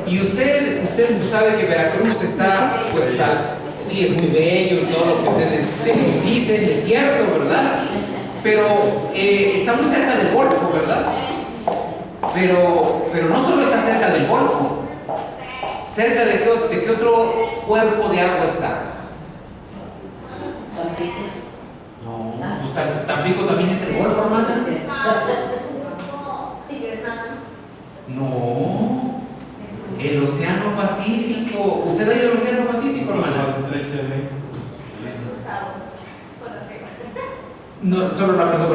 Y usted sabe que Veracruz está, pues, sí, es muy bello y todo lo que ustedes dicen, es cierto, ¿verdad? Pero está muy cerca del Golfo, ¿verdad? Pero no solo está cerca del Golfo. ¿Cerca de qué otro cuerpo de agua está? No, pues Tampico también es el Golfo, hermana. No, el Océano Pacífico. ¿Usted ha ido al Océano Pacífico, hermana? No, solo una cosa.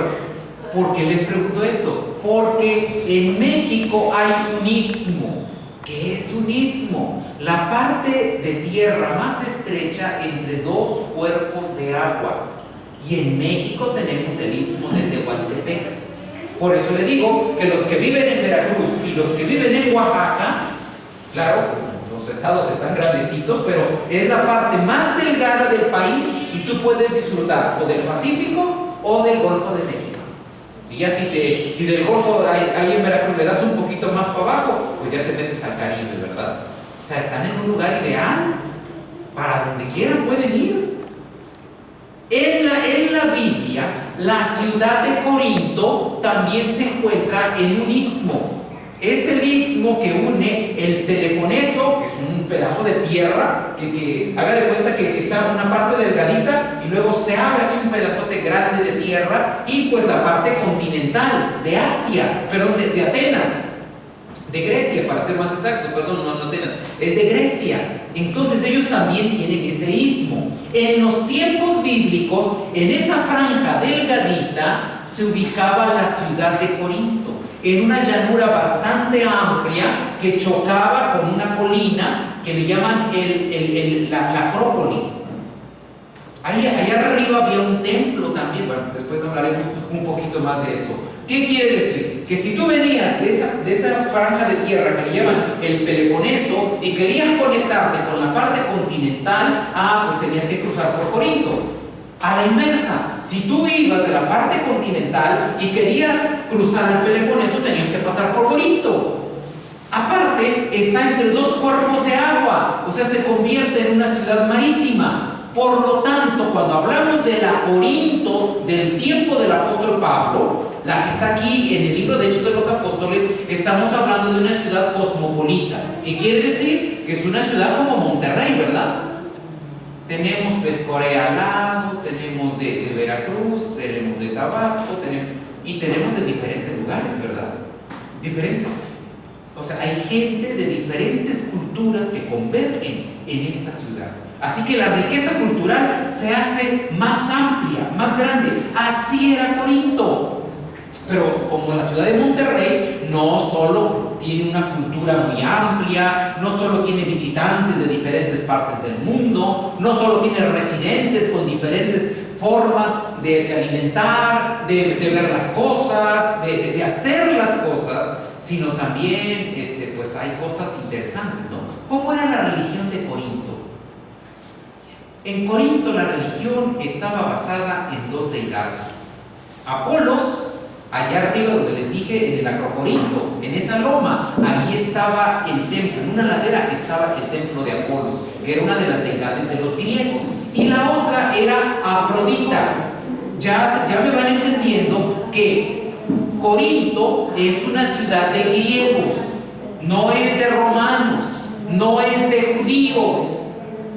¿Por qué les pregunto esto? Porque en México hay un istmo. ¿Qué es un istmo? La parte de tierra más estrecha entre dos cuerpos de agua. Y en México tenemos el istmo de Tehuantepec. Por eso le digo que los que viven en Veracruz y los que viven en Oaxaca, claro, los estados están grandecitos, pero es la parte más delgada del país y tú puedes disfrutar o del Pacífico o del Golfo de México. Y ya si del Golfo ahí en Veracruz le das un poquito más para abajo, pues ya te metes al Caribe, ¿verdad? O sea, están en un lugar ideal, para donde quieran pueden ir. En la Biblia, la ciudad de Corinto también se encuentra en un istmo. Es el istmo que une el Peloponeso, que es un pedazo de tierra, que haga de cuenta que está una parte delgadita y luego se abre así un pedazote grande de tierra, y pues la parte continental de Asia, perdón, de Atenas, de Grecia, para ser más exacto, perdón, no Atenas, es de Grecia. Entonces ellos también tienen ese istmo. En los tiempos bíblicos, en esa franja delgadita, se ubicaba la ciudad de Corinto, en una llanura bastante amplia que chocaba con una colina que le llaman la Acrópolis. Allá arriba había un templo también. Bueno, después hablaremos un poquito más de eso. ¿Qué quiere decir? Que si tú venías de esa franja de tierra que le llaman el Peloponeso y querías conectarte con la parte continental, pues tenías que cruzar por Corinto. A la inversa, si tú ibas de la parte continental y querías cruzar el Peloponeso, tenías que pasar por Corinto. Aparte, está entre dos cuerpos de agua, o sea, se convierte en una ciudad marítima. Por lo tanto, cuando hablamos de la Corinto del tiempo del apóstol Pablo, la que está aquí en el libro de Hechos de los Apóstoles, estamos hablando de una ciudad cosmopolita. ¿Qué quiere decir? Que es una ciudad como Monterrey, ¿verdad? Tenemos Pescorea al lado, tenemos de Veracruz, tenemos de Tabasco, tenemos de diferentes lugares, ¿verdad? Diferentes. O sea, hay gente de diferentes culturas que convergen en esta ciudad. Así que la riqueza cultural se hace más amplia, más grande. Así era Corinto. Pero como la ciudad de Monterrey no solo tiene una cultura muy amplia, no solo tiene visitantes de diferentes partes del mundo, no solo tiene residentes con diferentes formas de alimentar, de ver las cosas, de hacer las cosas, sino también pues hay cosas interesantes, ¿no? ¿Cómo era la religión de Corinto? En Corinto la religión estaba basada en dos deidades. Apolos, allá arriba donde les dije, en el Acrocorinto, en esa loma, ahí estaba el templo, en una ladera estaba el templo de Apolos, que era una de las deidades de los griegos, y la otra era Afrodita. Ya me van entendiendo que Corinto es una ciudad de griegos, no es de romanos, no es de judíos.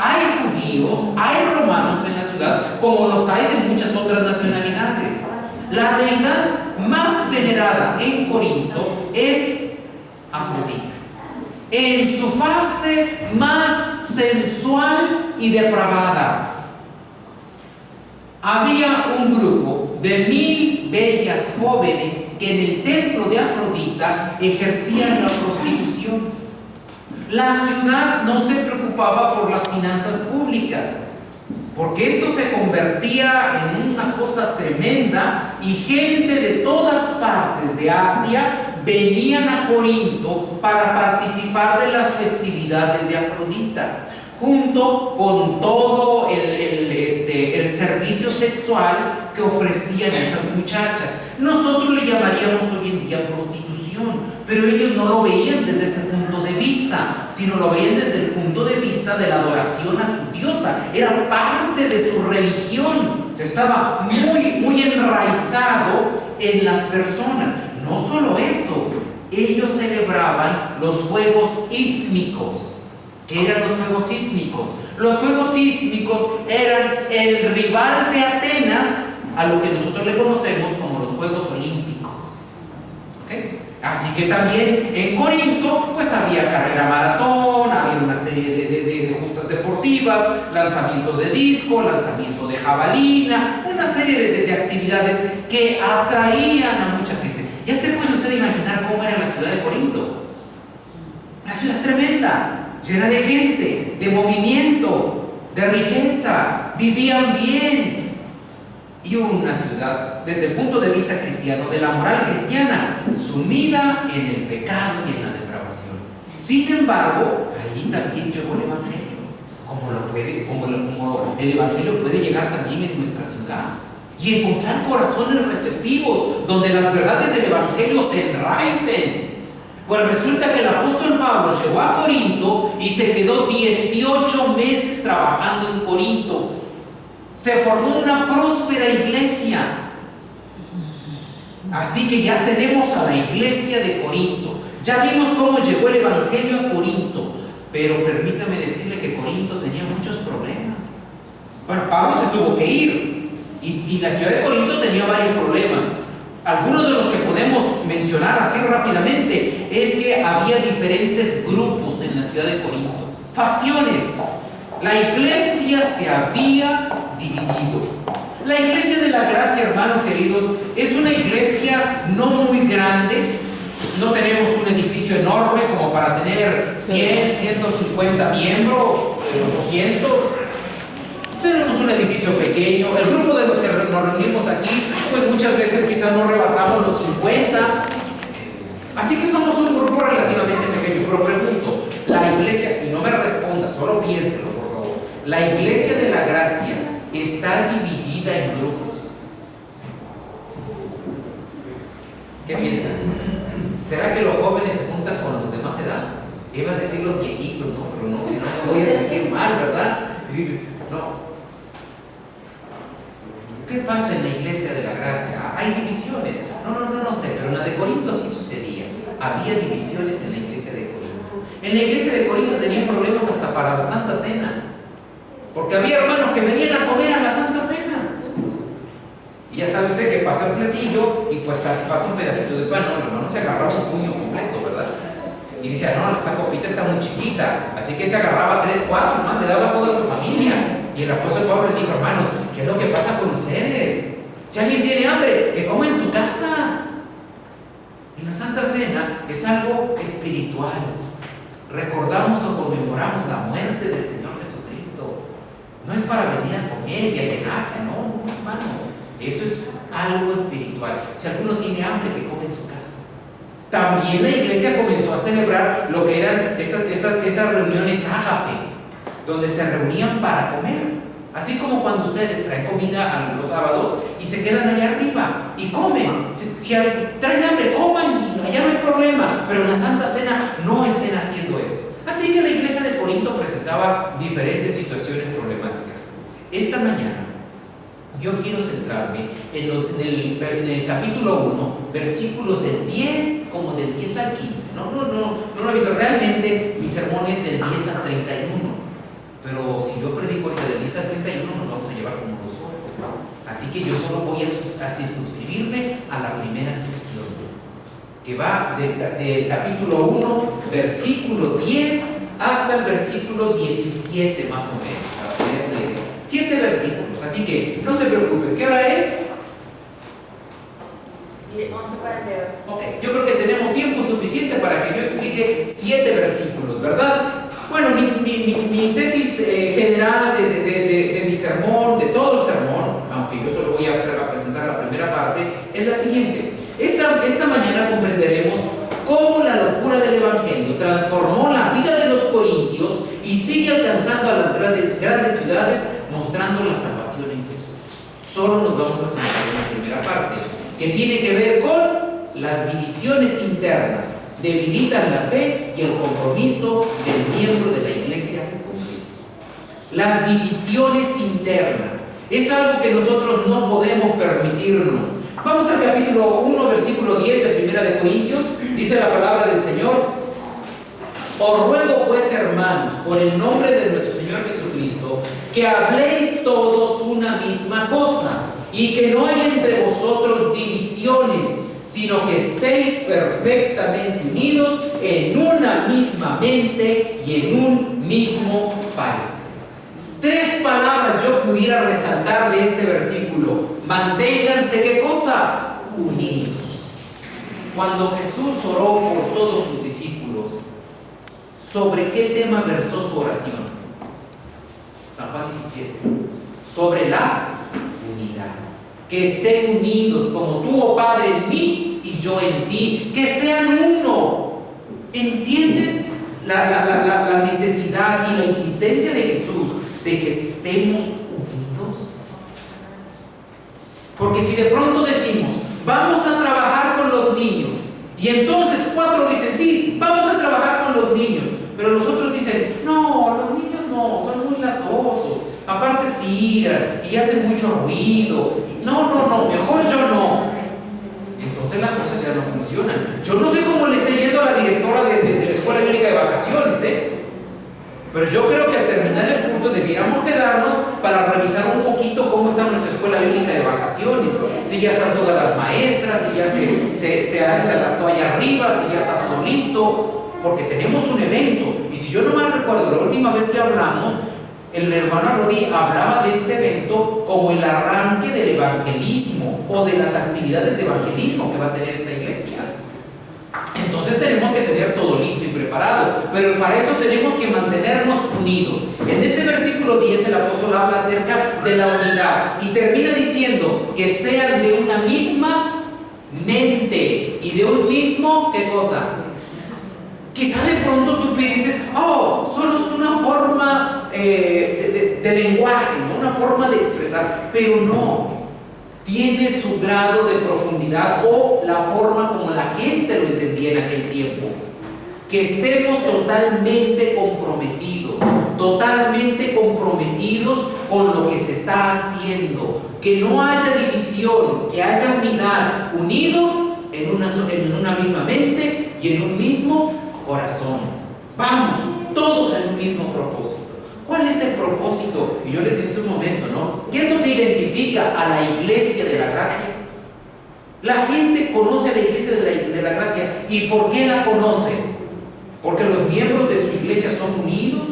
Hay judíos, hay romanos en la ciudad, como los hay de muchas otras nacionalidades. La deidad más venerada en Corinto es Afrodita, en su fase más sensual y depravada. Había un grupo de 1000 bellas jóvenes que en el templo de Afrodita ejercían la prostitución. La ciudad no se preocupaba por las finanzas públicas, porque esto se convertía en una cosa tremenda, y gente de todas partes de Asia venían a Corinto para participar de las festividades de Afrodita, junto con todo el servicio sexual que ofrecían esas muchachas. Nosotros le llamaríamos hoy en día prostitución, pero ellos no lo veían desde ese punto de vista. vista, sino lo veían desde el punto de vista de la adoración a su diosa. Era parte de su religión. Estaba muy enraizado en las personas. No solo eso, ellos celebraban los juegos ístmicos. ¿Qué eran los juegos ístmicos? Los juegos ístmicos eran el rival de Atenas a lo que nosotros le conocemos como los Juegos Olímpicos. ¿Okay? Así que también en Corinto pues había carrera maratón, había una serie de justas deportivas, lanzamiento de disco, lanzamiento de jabalina, una serie de actividades que atraían a mucha gente. Ya se puede usted imaginar cómo era la ciudad de Corinto. Una ciudad tremenda, llena de gente, de movimiento, de riqueza, vivían bien. Y una ciudad, desde el punto de vista cristiano, de la moral cristiana, sumida en el pecado y en la depravación. Sin embargo, allí también llegó el Evangelio, como el Evangelio puede llegar también en nuestra ciudad. Y encontrar corazones receptivos, donde las verdades del Evangelio se enraicen. Pues resulta que el apóstol Pablo llegó a Corinto y se quedó 18 meses trabajando en Corinto. Se formó una próspera iglesia. Así que ya tenemos a la iglesia de Corinto. Ya vimos cómo llegó el Evangelio a Corinto. Pero permítame decirle que Corinto tenía muchos problemas. Bueno, Pablo se tuvo que ir. Y la ciudad de Corinto tenía varios problemas. Algunos de los que podemos mencionar así rápidamente es que había diferentes grupos en la ciudad de Corinto. Facciones. La iglesia se había dividido. La iglesia de la gracia, hermanos queridos, es una iglesia no muy grande. No tenemos un edificio enorme como para tener 100, 150 miembros, 200. Tenemos un edificio pequeño. El grupo de los que nos reunimos aquí, pues muchas veces quizás no rebasamos los 50. Así que somos un grupo relativamente pequeño. Pero pregunto, la iglesia, y no me responda, solo piénselo por favor, la iglesia de la gracia está dividida en grupos. ¿Qué piensan? ¿Será que los jóvenes se juntan con los de más edad? Iba a decir los viejitos, ¿no? Pero no, si no me voy a sentir mal, ¿verdad? Es decir, no. ¿Qué pasa en la iglesia de la gracia? ¿Hay divisiones? No sé, pero en la de Corinto sí sucedía. Había divisiones en la iglesia de Corinto. En la iglesia de Corinto tenían problemas hasta para la Santa Cena. Porque había hermanos que venían a comer a la Santa Cena. Y ya sabe usted que pasa el platillo y pues pasa un pedacito de pan. No, el hermano se agarraba un puño completo, ¿verdad? Y decía, no, esa copita está muy chiquita. Así que se agarraba 3, 4, ¿no? Le daba a toda su familia. Y el apóstol Pablo le dijo, hermanos, ¿qué es lo que pasa con ustedes? Si alguien tiene hambre, que coma en su casa. Y la Santa Cena es algo espiritual. Recordamos o conmemoramos la muerte del Señor Jesucristo. No es para venir a comer y a llenarse, no, hermanos. Eso es algo espiritual. Si alguno tiene hambre, que come en su casa. También la iglesia comenzó a celebrar lo que eran esas reuniones ágape, donde se reunían para comer. Así como cuando ustedes traen comida a los sábados y se quedan allá arriba y comen. Si traen hambre, coman y allá no hay problema. Pero en la Santa Cena no estén haciendo eso. Así que la iglesia de Corinto presentaba diferentes situaciones problemáticas. Esta mañana yo quiero centrarme en el capítulo 1, versículos del 10, como del 10 al 15. No lo aviso. Realmente mi sermón es del 10 al 31. Pero si yo predico ahorita del 10 al 31, nos vamos a llevar como 2 horas. Así que yo solo voy a circunscribirme a la primera sección, que va del capítulo 1, versículo 10 hasta el versículo 17, más o menos, para tener una idea. 7 versículos, así que no se preocupen. ¿Qué hora es? 11:42. Ok, yo creo que tenemos tiempo suficiente para que yo explique 7 versículos, ¿verdad? Bueno, mi tesis general de mi sermón, de todo el sermón, aunque yo solo voy a presentar la primera parte, es la siguiente. Esta mañana comprenderemos cómo la locura del Evangelio transformó la vida de los corintios y sigue alcanzando a las grandes ciudades, mostrando la salvación en Jesús. Solo nos vamos a centrar en la primera parte, que tiene que ver con las divisiones internas debilitan la fe y el compromiso del miembro de la iglesia con Cristo. Las divisiones internas es algo que nosotros no podemos permitirnos. Vamos al capítulo 1, versículo 10 de Primera de Corintios. Dice la palabra del Señor: os ruego pues, hermanos, por el nombre de nuestro Señor Jesucristo, que habléis todos una misma cosa, y que no haya entre vosotros divisiones, sino que estéis perfectamente unidos en una misma mente y en un mismo parecer. 3 palabras yo pudiera resaltar de este versículo: manténganse, ¿qué cosa? Unidos. Cuando Jesús oró por todos sus discípulos, ¿sobre qué tema versó su oración? San Juan 17. Sobre la unidad. Que estén unidos como tú, oh Padre, en mí y yo en ti. Que sean uno. ¿Entiendes la necesidad y la insistencia de Jesús de que estemos unidos? Porque si de pronto decimos, vamos a trabajar con los niños, y entonces 4 dicen, sí, vamos a trabajar con los niños, pero los otros dicen, no, los niños no, son muy latosos, aparte tiran y hacen mucho ruido, no, mejor yo no. Entonces las cosas ya no funcionan. Yo no sé cómo le esté yendo a la directora de la escuela bíblica de vacaciones, pero yo creo que al terminar el culto debiéramos quedarnos para revisar un poquito cómo está nuestra escuela bíblica de vacaciones, si ya están todas las maestras, si ya se adaptó allá arriba, si ya está todo listo, porque tenemos un evento. Y si yo no mal recuerdo, la última vez que hablamos, el hermano Rodi hablaba de este evento como el arranque del evangelismo o de las actividades de evangelismo que va a tener esta iglesia. Entonces tenemos que tener todo listo y preparado, pero para eso tenemos que mantenernos unidos. En este versículo 10 el apóstol habla acerca de la unidad y termina diciendo que sean de una misma mente y de un mismo, ¿qué cosa? Quizá de pronto tú pienses, solo es una forma de lenguaje, ¿no? Una forma de expresar, pero no. Tiene su grado de profundidad o la forma como la gente lo entendía en aquel tiempo. Que estemos totalmente comprometidos con lo que se está haciendo. Que no haya división, que haya unidad, unidos en una misma mente y en un mismo corazón. Vamos, todos en un mismo propósito. ¿Cuál es el propósito? Y yo les dije hace un momento, ¿no? ¿Qué es lo que identifica a la iglesia de la gracia? La gente conoce a la iglesia de la gracia. ¿Y por qué la conoce? Porque los miembros de su iglesia son unidos,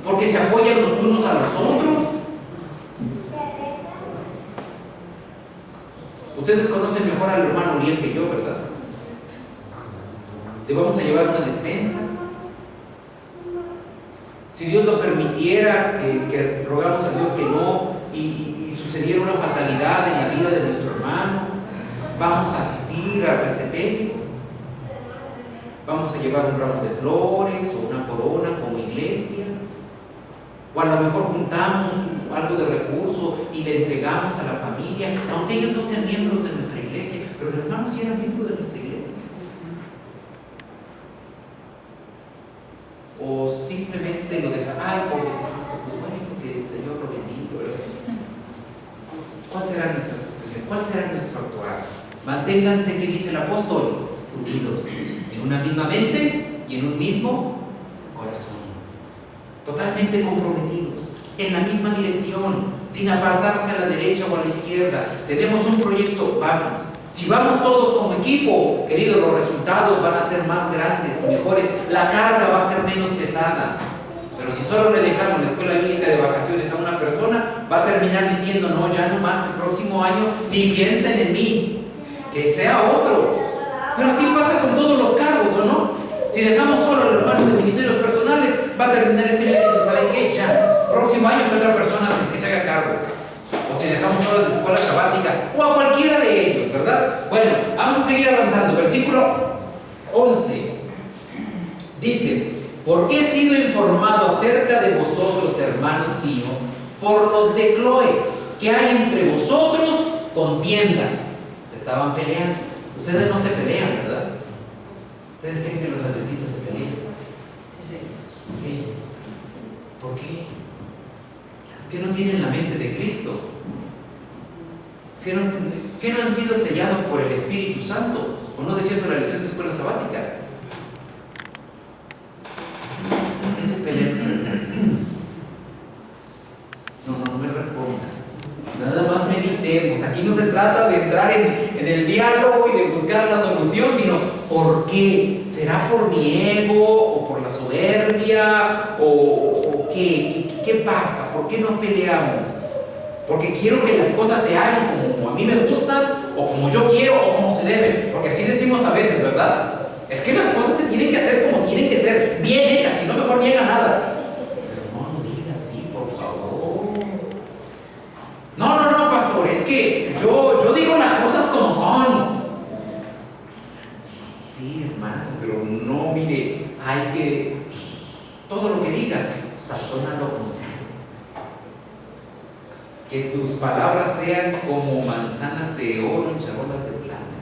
porque se apoyan los unos a los otros. Ustedes conocen mejor al hermano Uriel que yo, ¿verdad? Te vamos a llevar una despensa. Si Dios lo permitiera, que rogamos a Dios que no, y sucediera una fatalidad en la vida de nuestro hermano, vamos a asistir al sepelio, vamos a llevar un ramo de flores o una corona como iglesia, o a lo mejor juntamos algo de recursos y le entregamos a la familia, aunque ellos no sean miembros de nuestra iglesia, pero el hermano sí era miembro de nuestra iglesia. O simplemente lo deja, pobrecito, pues bueno, que el Señor lo bendiga, ¿verdad? ¿Cuál será nuestra expresión? ¿Cuál será nuestro actuar? Manténganse, que dice el apóstol, unidos en una misma mente y en un mismo corazón, totalmente comprometidos, en la misma dirección, sin apartarse a la derecha o a la izquierda. Tenemos un proyecto, vamos. Si vamos todos como equipo, queridos, los resultados van a ser más grandes y mejores, la carga va a ser menos pesada. Pero si solo le dejamos la escuela bíblica de vacaciones a una persona, va a terminar diciendo, no, ya no más, el próximo año ni piensen en mí, que sea otro. Pero así pasa con todos los cargos, ¿o no? Si dejamos solo al hermano de ministerios personales, va a terminar ese mes y ¿saben qué? Ya, próximo año que otra persona se haga cargo. O si dejamos solo la escuela sabática, o a cualquiera de ellos, ¿verdad? Bueno, vamos a seguir avanzando. Versículo 11 dice: porque he sido informado acerca de vosotros, hermanos míos, por los de Cloé, que hay entre vosotros contiendas. Se estaban peleando. Ustedes no se pelean, ¿verdad? ¿Ustedes creen que los adventistas se pelean? Sí. ¿Por qué? ¿Por qué no tienen la mente de Cristo? ¿Qué no han sido sellados por el Espíritu Santo? ¿O no decía eso la lección de escuela sabática? ¿Por qué se pelean los adventistas? No me respondan. Nada más meditemos. Aquí no se trata de entrar en el diálogo y de buscar la solución, sino ¿por qué? ¿Será por mi ego o por la soberbia? ¿O qué pasa? ¿Por qué no peleamos? Porque quiero que las cosas se hagan como a mí me gustan, o como yo quiero, o como se deben. Porque así decimos a veces, ¿verdad? Es que las cosas se tienen que hacer como tienen que ser, bien hechas, y no mejor ni haga nada. Pero no diga así, por favor. No, pastor, es que yo digo las cosas como son. Sí, hermano, pero no, mire, hay que, todo lo que digas, sazónalo con sal. Que tus palabras sean como manzanas de oro en charolas de plata.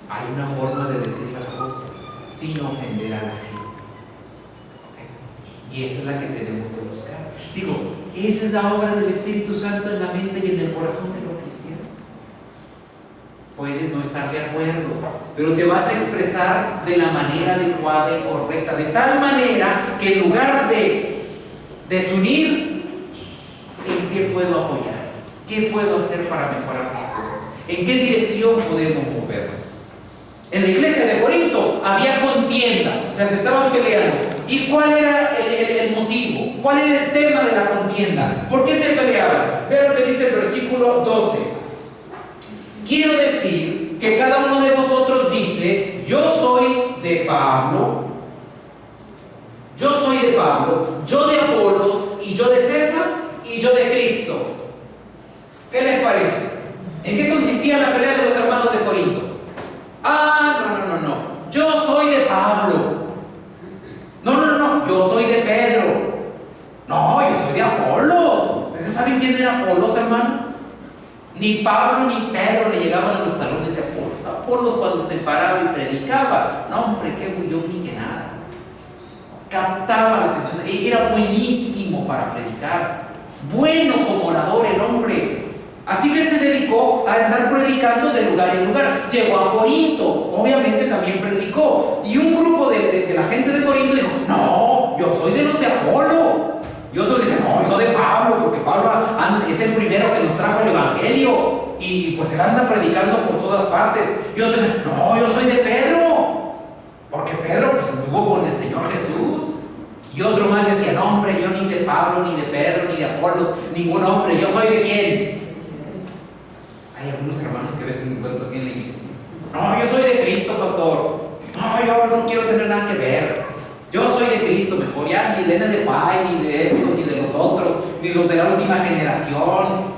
Hay una forma de decir las cosas sin ofender a la gente. ¿Okay? Y esa es la que tenemos que buscar. Digo, esa es la obra del Espíritu Santo en la mente y en el corazón de los cristianos. Puedes no estar de acuerdo, pero te vas a expresar de la manera adecuada y correcta, de tal manera que en lugar de desunir, ¿en qué puedo apoyar? ¿Qué puedo hacer para mejorar las cosas? ¿En qué dirección podemos movernos? En la iglesia de Corinto había contienda, o sea, se estaban peleando. ¿Y cuál era el motivo? ¿Cuál era el tema de la contienda? ¿Por qué se peleaban? Vean lo que dice el versículo 12. Quiero decir que cada uno de vosotros dice: yo soy de Pablo, yo de Apolos, y yo de Cefas, y yo de Cristo. ¿Qué les parece? ¿En qué consistía la pelea de los hermanos de Corinto? No. Yo soy de Pablo. No. Yo soy de Pedro. No, yo soy de Apolos. ¿Ustedes saben quién era Apolos, hermano? Ni Pablo ni Pedro le llegaban a los talones de Apolos. Apolos, cuando se paraba y predicaba, no, hombre, qué bullón ni que nada. Captaba la atención. Era buenísimo para predicar. Bueno como orador el hombre. Así que él se dedicó a andar predicando de lugar en lugar. Llegó a Corinto, obviamente también predicó. Y un grupo de la gente de Corinto dijo: no, yo soy de los de Apolo. Y otros dicen: no, yo de Pablo, porque Pablo es el primero que nos trajo el Evangelio. Y pues él anda predicando por todas partes. Y otros dicen: no, yo soy de Pedro, porque Pedro pues anduvo con el Señor Jesús. Y otro más decía: no, hombre, yo ni de Pablo, ni de Pedro, ni de Apolos, ningún hombre, yo soy de quién. Hay algunos hermanos que a veces me encuentro así en la iglesia: no, yo soy de Cristo, pastor. No, yo no quiero tener nada que ver. Yo soy de Cristo mejor. Ya ni Elena de Guay, ni de esto, ni de los otros, ni los de la última generación.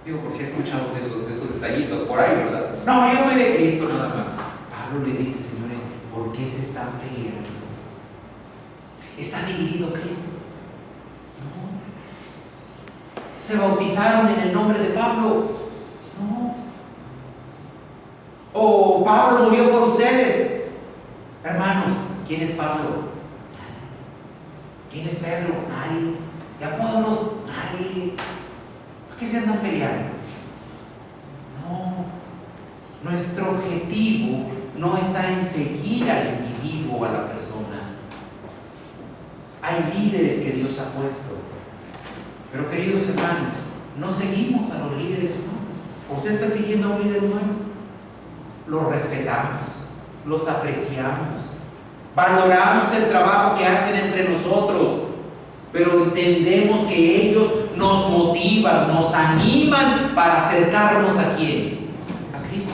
Digo, por si he escuchado de esos detallitos por ahí, ¿verdad? No, yo soy de Cristo nada más. Pablo les dice: señores, ¿por qué se están peleando? ¿Está dividido Cristo? No. ¿Se bautizaron en el nombre de Pablo? No. ¿O Pablo murió por ustedes? Hermanos, ¿quién es Pablo? ¿Quién es Pedro? Nadie. ¿Y Apolos? Nadie. ¿Por qué se andan peleando? No. Nuestro objetivo no está en seguir al individuo o a la persona. Hay líderes que Dios ha puesto. Pero, queridos hermanos, no seguimos a los líderes humanos. ¿Usted está siguiendo a un líder humano? Los respetamos, los apreciamos, valoramos el trabajo que hacen entre nosotros, pero entendemos que ellos nos motivan, nos animan para acercarnos ¿a quién? A Cristo.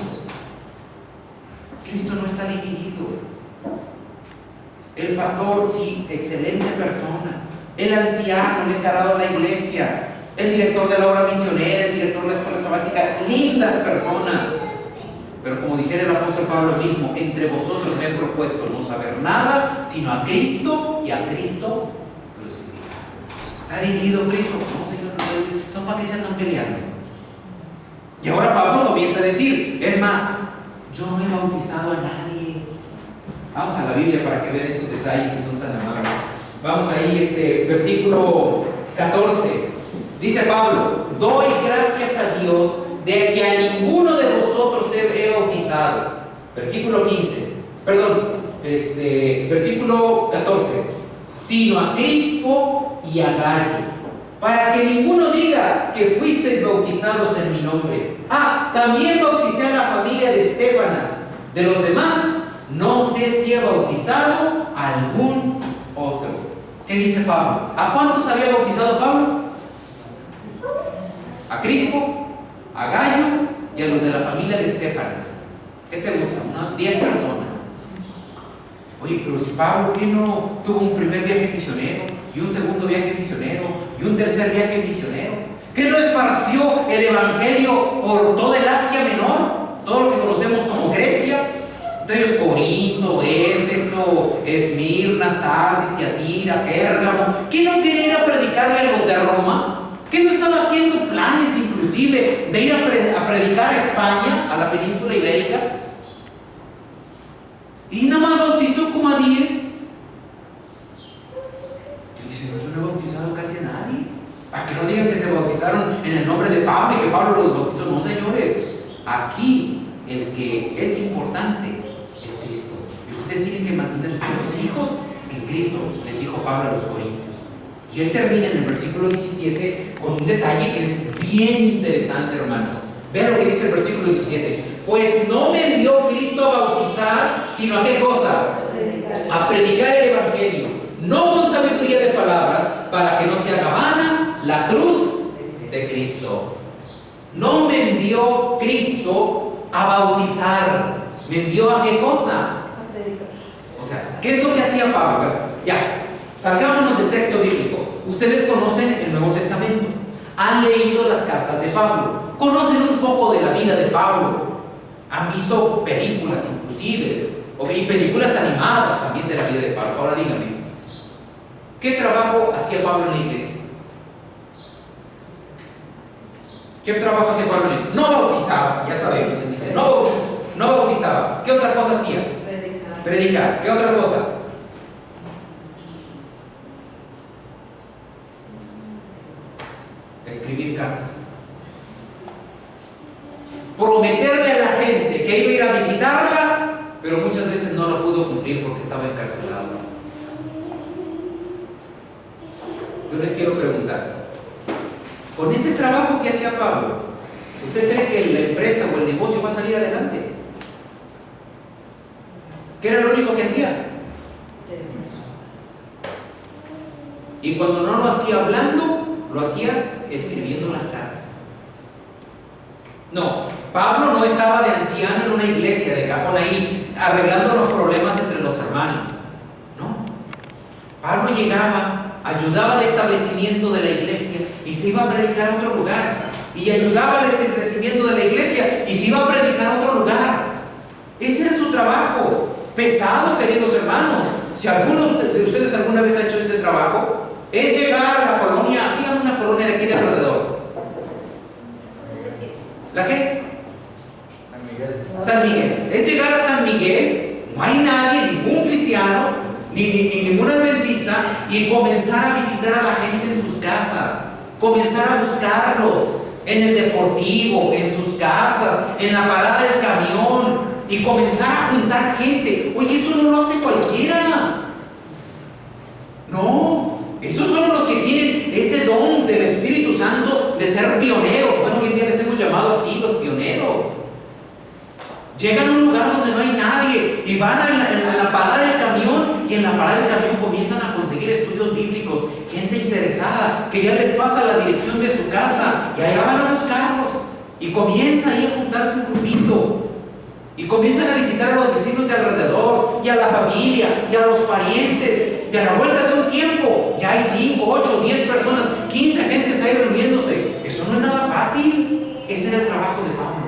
Cristo no está dividido. El pastor, sí, excelente persona. El anciano, el encargado de la iglesia, el director de la obra misionera, el director de la escuela sabática, lindas personas. Pero como dijera el apóstol Pablo mismo: entre vosotros me he propuesto no saber nada sino a Cristo y a Cristo crucificado. ¿Está dividido Cristo? No, Señor, no. Entonces, ¿para qué se andan peleando? Y ahora Pablo comienza a decir: es más, yo no he bautizado a nadie. Vamos a la Biblia para que vean esos detalles si son tan amables. Vamos ahí, versículo 14. Dice Pablo: doy gracias a Dios de que a ninguno de vosotros he bautizado. Versículo 15. Versículo 14. Sino a Crispo y a Gallo, para que ninguno diga que fuisteis bautizados en mi nombre. También bauticé a la familia de Estéfanas. De los demás, no sé si he bautizado a algún otro. ¿Qué dice Pablo? ¿A cuántos había bautizado Pablo? A Crispo, a Gallo y a los de la familia de Estéfanas. ¿Qué te gusta? Unas 10 personas. Oye, pero si Pablo, ¿qué no tuvo un primer viaje misionero, y un segundo viaje misionero, y un tercer viaje misionero? ¿Qué no esparció el evangelio por toda el Asia Menor? Todo lo que conocemos como Grecia. Entonces, Corinto, Éfeso, Esmirna, Sardis, Tiatira, Pérgamo. ¿Qué no quería ir a predicarle a los de Roma? ¿Qué no estaba haciendo planes inclusive de ir a predicar a España, a la península ibérica? Y nada más bautizó como a 10. Y dice: yo no he bautizado casi a nadie. Para que no digan que se bautizaron en el nombre de Pablo y que Pablo los bautizó. No, señores. Aquí el que es importante es Cristo. Y ustedes tienen que mantener a sus hijos en Cristo, les dijo Pablo a los Corintios. Y él termina en el versículo 17 con un detalle que es bien interesante, hermanos. Vean lo que dice el versículo 17. Pues no me envió Cristo a bautizar, sino a ¿qué cosa? A predicar el evangelio, no con sabiduría de palabras, para que no se haga vana la cruz de Cristo. No me envió Cristo a bautizar. ¿Me envió a qué cosa? A predicar. O sea, ¿qué es lo que hacía Pablo? Ya, salgámonos del texto bíblico. Ustedes conocen el Nuevo Testamento, han leído las cartas de Pablo, conocen un poco de la vida de Pablo, han visto películas inclusive, y películas animadas también de la vida de Pablo. Ahora díganme, ¿qué trabajo hacía Pablo en la iglesia? ¿Qué trabajo hacía Pablo en la iglesia? No bautizaba, ya sabemos, él dice, no bautizaba. ¿Qué otra cosa hacía? Predicar. ¿Qué otra cosa? Escribir cartas. Prometerle a la gente que iba a ir a visitarla, pero muchas veces no lo pudo cumplir porque estaba encarcelado. Yo les quiero preguntar, con ese trabajo que hacía Pablo, ¿usted cree que la empresa o el negocio va a salir adelante? ¿Qué era lo único que hacía? Y cuando no lo hacía hablando, lo hacía escribiendo las cartas. No, Pablo no estaba de anciano en una iglesia, de cajón ahí, arreglando los problemas entre los hermanos. No. Pablo llegaba, ayudaba al establecimiento de la iglesia y se iba a predicar a otro lugar. Y ayudaba al establecimiento de la iglesia y se iba a predicar a otro lugar. Ese era su trabajo. Pesado, queridos hermanos. Si alguno de ustedes alguna vez ha hecho ese trabajo, es llegar a la colonia, díganme una colonia de aquí de alrededor. ¿La qué? San Miguel. San Miguel. Es llegar a San Miguel, no hay nadie, ningún cristiano, ni ningún adventista, y comenzar a visitar a la gente en sus casas, comenzar a buscarlos en el deportivo, en sus casas, en la parada del camión, y comenzar a juntar gente. Oye, eso no lo hace cualquiera. No, esos son los que tienen ese don del Espíritu Santo de ser pioneros. Bueno, hoy en día les hemos llamado así, los pioneros. Llegan a un lugar donde no hay nadie y van a la parada del camión, y en la parada del camión comienzan a conseguir estudios bíblicos, gente interesada que ya les pasa la dirección de su casa y allá van a buscarlos, y comienza ahí a juntarse un grupito. Y comienzan a visitar a los vecinos de alrededor, y a la familia, y a los parientes. Y a la vuelta de un tiempo, ya hay 5, 8, 10 personas, 15 gentes ahí reuniéndose. Eso no es nada fácil. Ese era el trabajo de Pablo.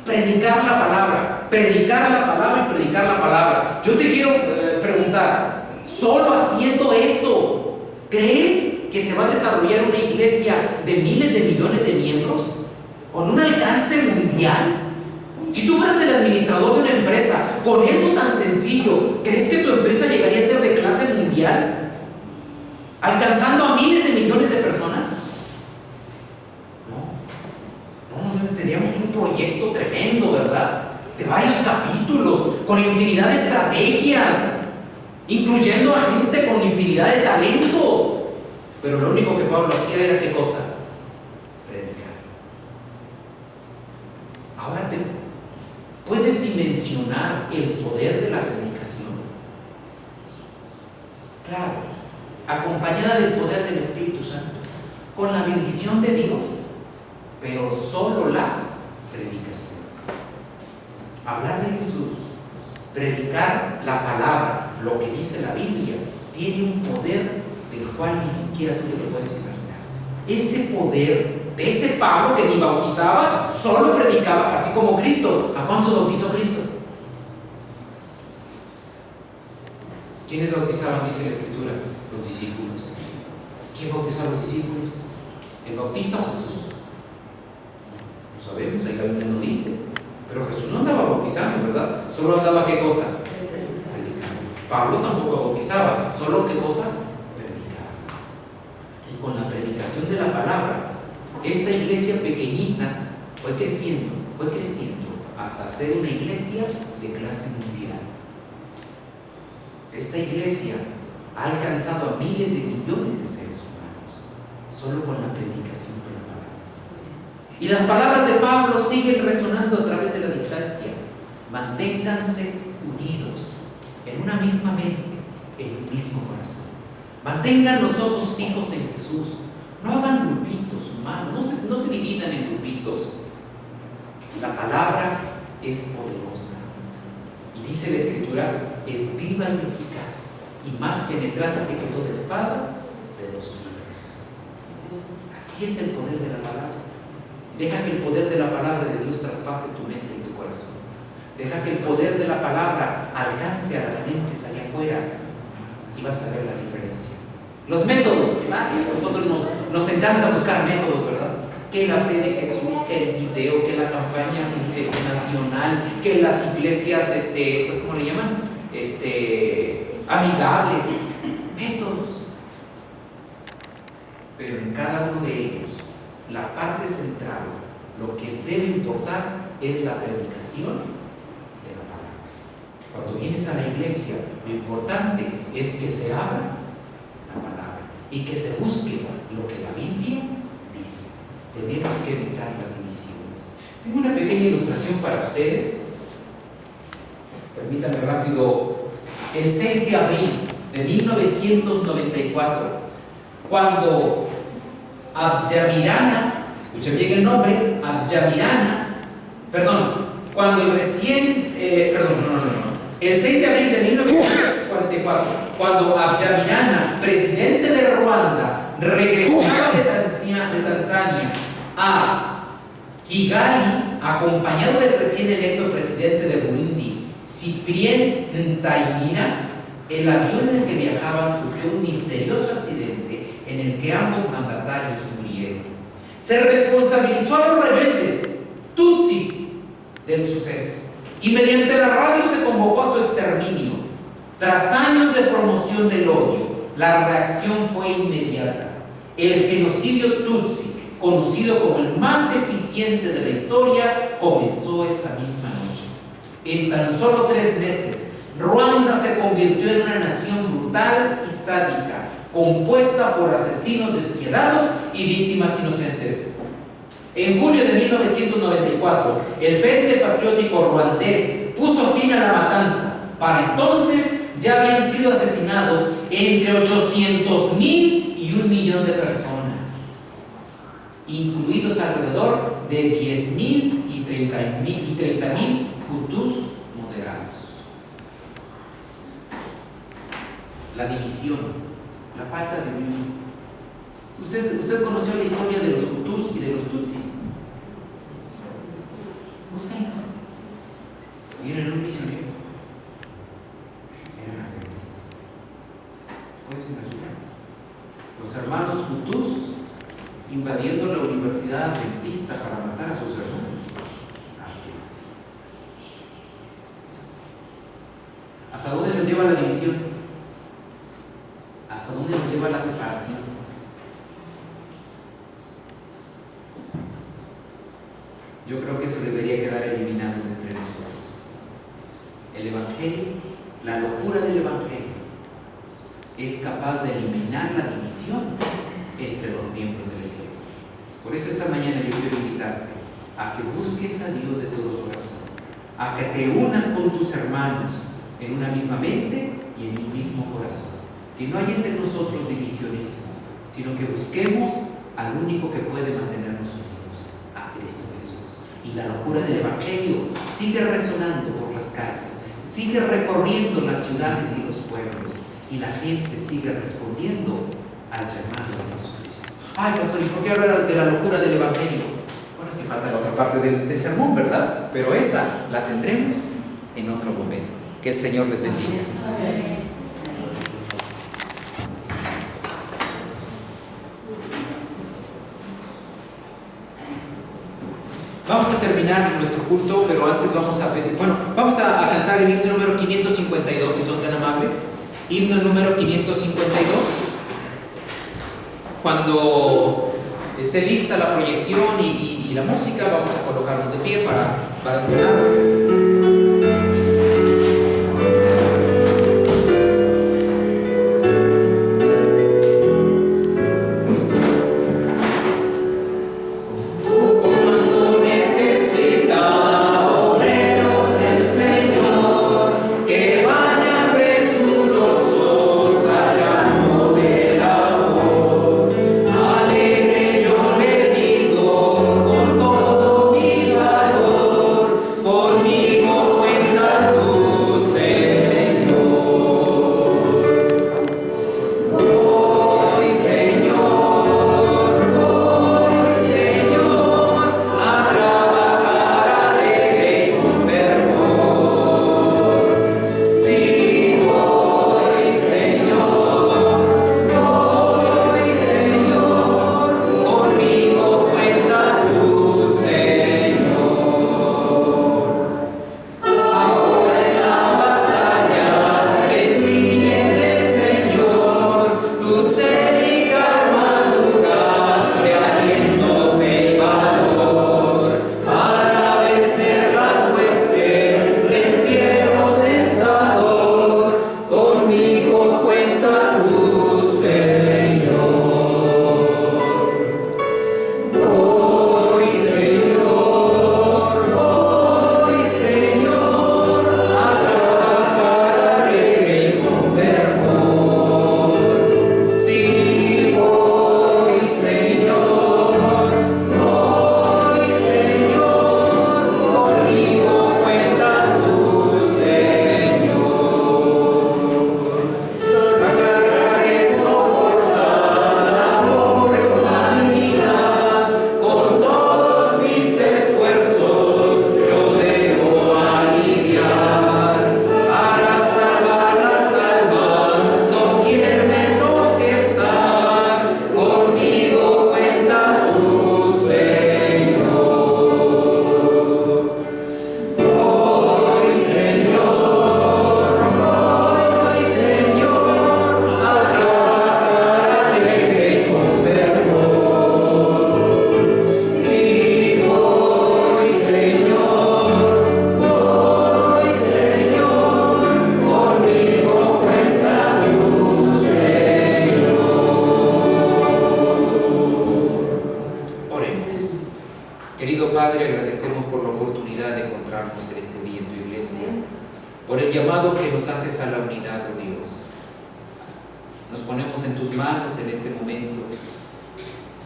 Predicar la palabra, predicar la palabra y predicar la palabra. Yo te quiero preguntar, solo haciendo eso, ¿crees que se va a desarrollar una iglesia de miles de millones de miembros? ¿Con un alcance mundial? Si tú fueras el administrador de una empresa, con eso tan sencillo, ¿crees que tu empresa llegaría a ser de clase mundial? ¿Alcanzando a miles de millones de personas? No, seríamos un proyecto tremendo, ¿verdad? De varios capítulos, con infinidad de estrategias, incluyendo a gente con infinidad de talentos. Pero lo único que Pablo hacía era ¿qué cosa? Predicar. Ahora te puedes dimensionar el poder de la predicación. Claro, acompañada del poder del Espíritu Santo, con la bendición de Dios, pero solo la predicación. Hablar de Jesús, predicar la palabra, lo que dice la Biblia, tiene un poder del cual ni siquiera tú te lo puedes imaginar. Ese poder de ese Pablo que ni bautizaba, solo predicaba, así como Cristo. ¿A cuántos bautizó Cristo? ¿Quiénes bautizaban? Dice la Escritura, los discípulos. ¿Quién bautizaba a los discípulos? ¿El Bautista o Jesús? No sabemos, ahí la Biblia no dice. Pero Jesús no andaba bautizando, ¿verdad? Solo andaba ¿qué cosa? Predicando. Pablo tampoco bautizaba, solo ¿qué cosa? Predicar. Y con la predicación de la palabra, esta iglesia pequeñita fue creciendo hasta ser una iglesia de clase mundial. Esta iglesia ha alcanzado a miles de millones de seres humanos solo con la predicación de la palabra. Y las palabras de Pablo siguen resonando a través de la distancia. Manténganse unidos en una misma mente, en un mismo corazón. Mantengan los ojos fijos en Jesús. No hagan grupitos humanos, no se dividan en grupitos. La palabra es poderosa. Y dice la Escritura, es viva y eficaz, y más penetrante que toda espada de dos filos. Así es el poder de la palabra. Deja que el poder de la palabra de Dios traspase tu mente y tu corazón. Deja que el poder de la palabra alcance a las mentes allá afuera, y vas a ver la diferencia. Los métodos, nosotros nos encanta buscar métodos, ¿verdad? Que la fe de Jesús, que el video, que la campaña nacional, que las iglesias, estas, ¿cómo le llaman? Amigables, métodos. Pero en cada uno de ellos, la parte central, lo que debe importar es la predicación de la palabra. Cuando vienes a la iglesia, lo importante es que se abra la palabra y que se busque lo que la Biblia dice. Tenemos que evitar las divisiones. Tengo una pequeña ilustración para ustedes. Permítanme rápido. El 6 de abril de 1994, cuando Abyamirana, escuchen bien el nombre, cuando el 6 de abril de 1944, cuando Abyamirana, presidente de Ruanda, regresaba de Tanzania a Kigali, acompañado del recién electo presidente de Burundi, Cyprien Ntaimira, el avión en el que viajaban sufrió un misterioso accidente en el que ambos mandatarios murieron. Se responsabilizó a los rebeldes tutsis del suceso y mediante la radio se convocó a su exterminio. Tras años de promoción del odio, la reacción fue inmediata. El genocidio tutsi, conocido como el más eficiente de la historia, comenzó esa misma noche. En tan solo 3 meses, Ruanda se convirtió en una nación brutal y sádica, compuesta por asesinos despiadados y víctimas inocentes. En julio de 1994, el Frente Patriótico Ruandés puso fin a la matanza. Para entonces ya habían sido asesinados entre 800,000 y 1 millón de personas, incluidos alrededor de 10,000 y 30,000 hutus moderados. La división, la falta de unión. ¿Usted conoció la historia de los hutus y de los tutsis? Búsquenlo. Miren un misionero. Eran adventistas. ¿Puedes imaginar? Los hermanos hutus invadiendo la universidad adventista para matar a sus hermanos. lleva la división? ¿Hasta dónde nos lleva la separación? Yo creo que eso debería quedar eliminado de entre nosotros. El Evangelio, la locura del Evangelio, es capaz de eliminar la división entre los miembros de la iglesia. Por eso esta mañana yo quiero invitarte a que busques a Dios de todo corazón, a que te unas con tus hermanos en una misma mente y en un mismo corazón. Que no haya entre nosotros divisionismo, sino que busquemos al único que puede mantenernos unidos, a Cristo Jesús. Y la locura del Evangelio sigue resonando por las calles, sigue recorriendo las ciudades y los pueblos, y la gente sigue respondiendo al llamado de Jesucristo. Ay, pastor, ¿y por qué hablar de la locura del Evangelio? Bueno, es que falta la otra parte del sermón, ¿verdad? Pero esa la tendremos en otro momento. Que el Señor les bendiga. Vamos a terminar nuestro culto, pero antes vamos a pedir, vamos a cantar el himno número 552, si son tan amables. Himno número 552. Cuando esté lista la proyección y la música, vamos a colocarnos de pie para entonar.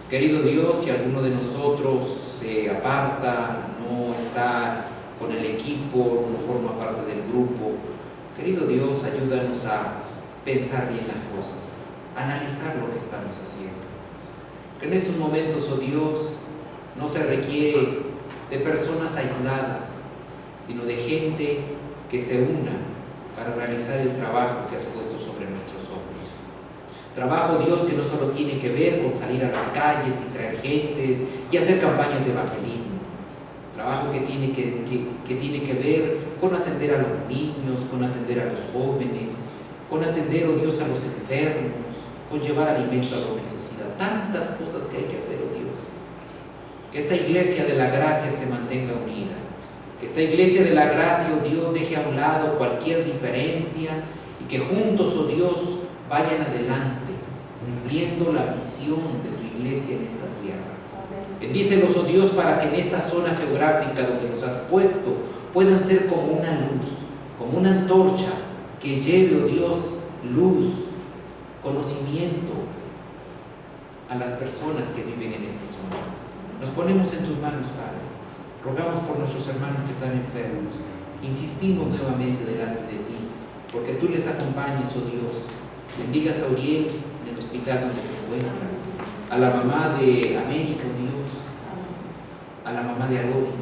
Querido Dios, si alguno de nosotros se aparta, no está con el equipo, no forma parte del grupo, querido Dios, ayúdanos a pensar bien las cosas, a analizar lo que estamos haciendo. Que en estos momentos, oh Dios, no se requiere de personas aisladas, sino de gente que se una para realizar el trabajo que has puesto sobre nuestros hombros. Trabajo, Dios, que no solo tiene que ver con salir a las calles y traer gente y hacer campañas de evangelismo. Trabajo que tiene que ver con atender a los niños, con atender a los jóvenes, con atender, oh Dios, a los enfermos, con llevar alimento a los necesitados. Tantas cosas que hay que hacer, oh Dios. Que esta iglesia de la gracia se mantenga unida. Que esta iglesia de la gracia, oh Dios, deje a un lado cualquier diferencia y que juntos, oh Dios, vayan adelante, cumpliendo la visión de tu iglesia en esta tierra. Bendícelos, oh Dios, para que en esta zona geográfica donde nos has puesto puedan ser como una luz, como una antorcha que lleve, oh Dios, luz, conocimiento a las personas que viven en esta zona. Nos ponemos en tus manos, Padre. Rogamos por nuestros hermanos que están enfermos. Insistimos nuevamente delante de ti, porque tú les acompañes, oh Dios. Bendigas a Uriel en el hospital donde se encuentra, a la mamá de América, oh Dios, a la mamá de Arodi,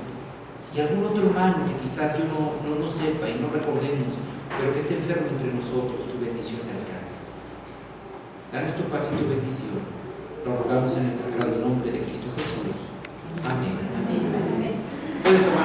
y algún otro hermano que quizás yo no sepa y no recordemos, pero que esté enfermo entre nosotros. Tu bendición te alcance. Danos tu paz y tu bendición. Lo rogamos en el sagrado nombre de Cristo Jesús. Amén. Pueden tomar